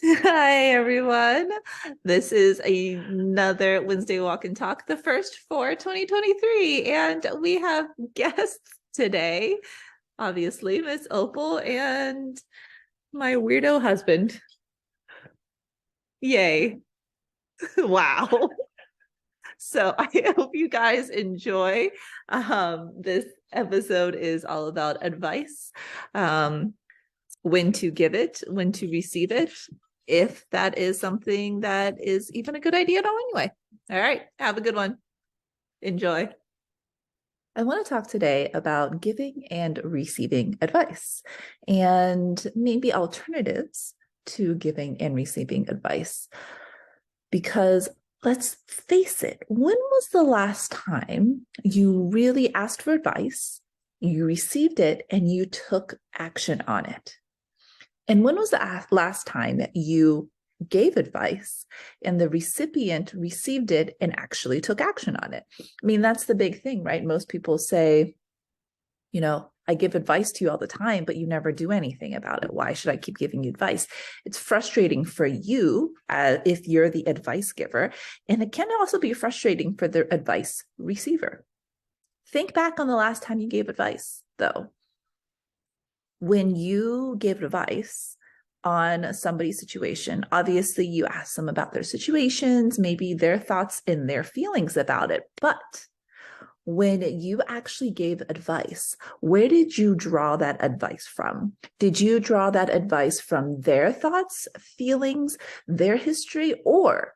Hi, everyone. This is another Wednesday Walk and Talk, the first for 2023. And we have guests today, obviously, Miss Opal and my weirdo husband. Yay. Wow. So I hope you guys enjoy. This episode is all about advice. Um, when to give it, when to receive it, if that is something that is even a good idea at all anyway. All right, have a good one. Enjoy. I want to talk today about giving and receiving advice and maybe alternatives to giving and receiving advice. Because let's face it, when was the last time you really asked for advice, you received it, and you took action on it? And when was the last time that you gave advice and the recipient received it and actually took action on it? I mean, that's the big thing, right? Most people say, I give advice to you all the time, but you never do anything about it. Why should I keep giving you advice? It's frustrating for you if you're the advice giver, and it can also be frustrating for the advice receiver. Think back on the last time you gave advice, though. When you give advice on somebody's situation, obviously you ask them about their situations, maybe their thoughts and their feelings about it. But when you actually gave advice, where did you draw that advice from? Did you draw that advice from their thoughts, feelings, their history, or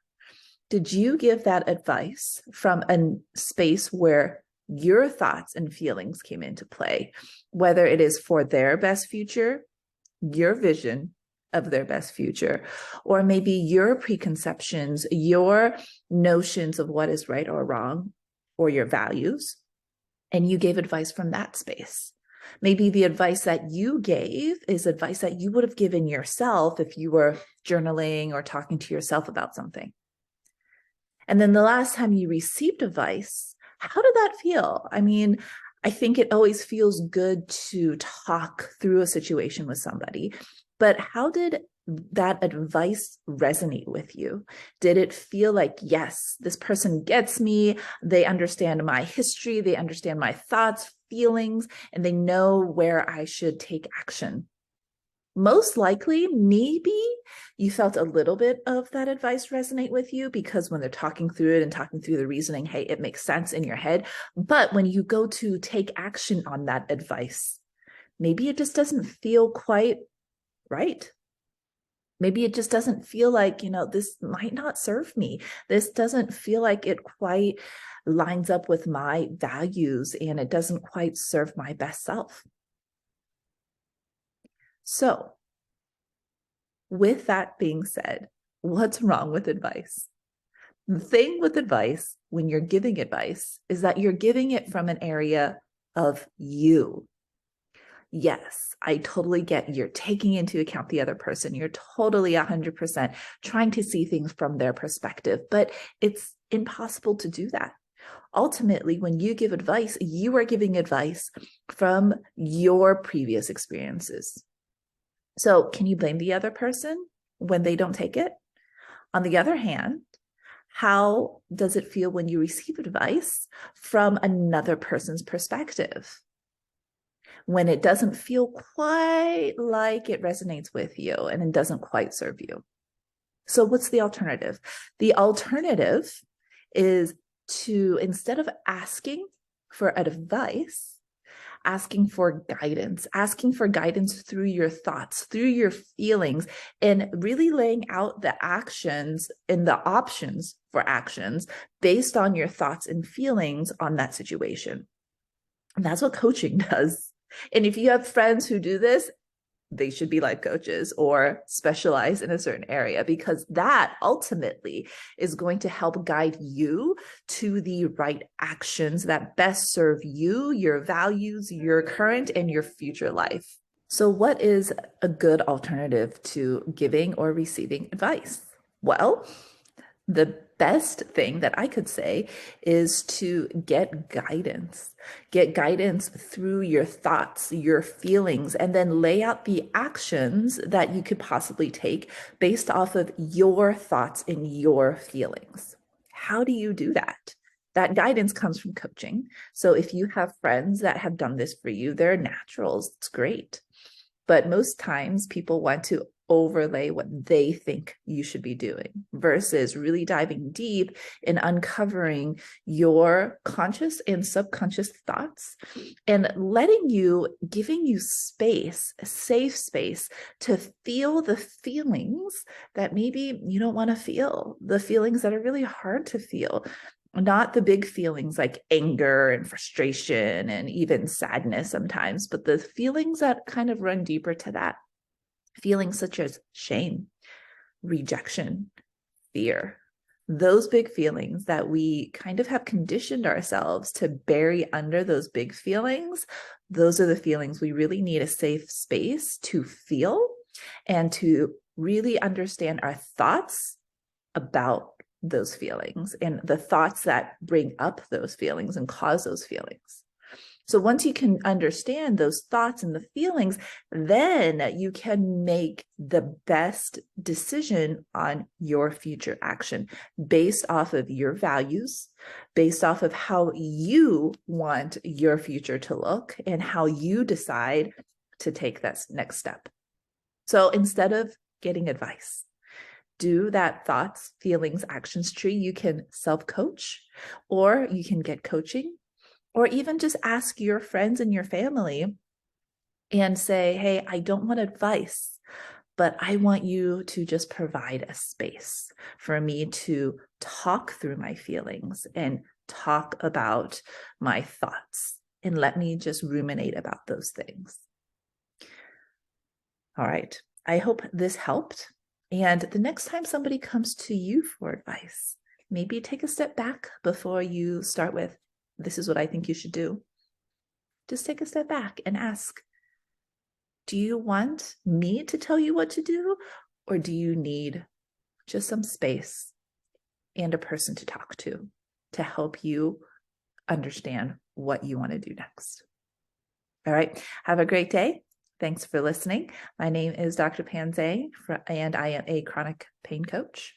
did you give that advice from a space where your thoughts and feelings came into play, whether it is for their best future, your vision of their best future, or maybe your preconceptions, your notions of what is right or wrong, or your values, and you gave advice from that space. Maybe the advice that you gave is advice that you would have given yourself if you were journaling or talking to yourself about something. And then the last time you received advice, how did that feel? I mean, I think it always feels good to talk through a situation with somebody, but how did that advice resonate with you? Did it feel like, yes, this person gets me, they understand my history, they understand my thoughts, feelings, and they know where I should take action? Most likely, maybe you felt a little bit of that advice resonate with you because when they're talking through it and talking through the reasoning, hey, it makes sense in your head. But when you go to take action on that advice, maybe it just doesn't feel quite right. Maybe it just doesn't feel like, this might not serve me. This doesn't feel like it quite lines up with my values and it doesn't quite serve my best self. So, with that being said, what's wrong with advice? The thing with advice, when you're giving advice, is that you're giving it from an area of you. Yes, I totally get you're taking into account the other person. You're totally 100% trying to see things from their perspective, but it's impossible to do that. Ultimately, when you give advice, you are giving advice from your previous experiences. So can you blame the other person when they don't take it? On the other hand, how does it feel when you receive advice from another person's perspective? When it doesn't feel quite like it resonates with you and it doesn't quite serve you. So what's the alternative? The alternative is to, instead of asking for advice, asking for guidance through your thoughts, through your feelings, and really laying out the actions and the options for actions based on your thoughts and feelings on that situation. And that's what coaching does. And if you have friends who do this, they should be life coaches or specialize in a certain area, because that ultimately is going to help guide you to the right actions that best serve you, your values, your current and your future life. So what is a good alternative to giving or receiving advice? Well, the best thing that I could say is to get guidance. Get guidance through your thoughts, your feelings, and then lay out the actions that you could possibly take based off of your thoughts and your feelings. How do you do that? That guidance comes from coaching. So if you have friends that have done this for you, they're naturals. It's great. But most times people want to overlay what they think you should be doing versus really diving deep and uncovering your conscious and subconscious thoughts and giving you space, a safe space to feel the feelings that maybe you don't want to feel, the feelings that are really hard to feel. Not the big feelings like anger and frustration and even sadness sometimes, but the feelings that kind of run deeper to that. Feelings such as shame, rejection, fear. Those big feelings that we kind of have conditioned ourselves to bury under those big feelings, those are the feelings we really need a safe space to feel and to really understand our thoughts about those feelings and the thoughts that bring up those feelings and cause those feelings. So once you can understand those thoughts and the feelings, then you can make the best decision on your future action based off of your values, based off of how you want your future to look and how you decide to take that next step. So instead of getting advice, do that thoughts, feelings, actions tree. You can self-coach, or you can get coaching, or even just ask your friends and your family and say, hey, I don't want advice, but I want you to just provide a space for me to talk through my feelings and talk about my thoughts, and let me just ruminate about those things. All right. I hope this helped. And the next time somebody comes to you for advice, maybe take a step back before you start with, this is what I think you should do. Just take a step back and ask, do you want me to tell you what to do? Or do you need just some space and a person to talk to help you understand what you want to do next? All right. Have a great day. Thanks for listening. My name is Dr. Panzay, and I am a chronic pain coach.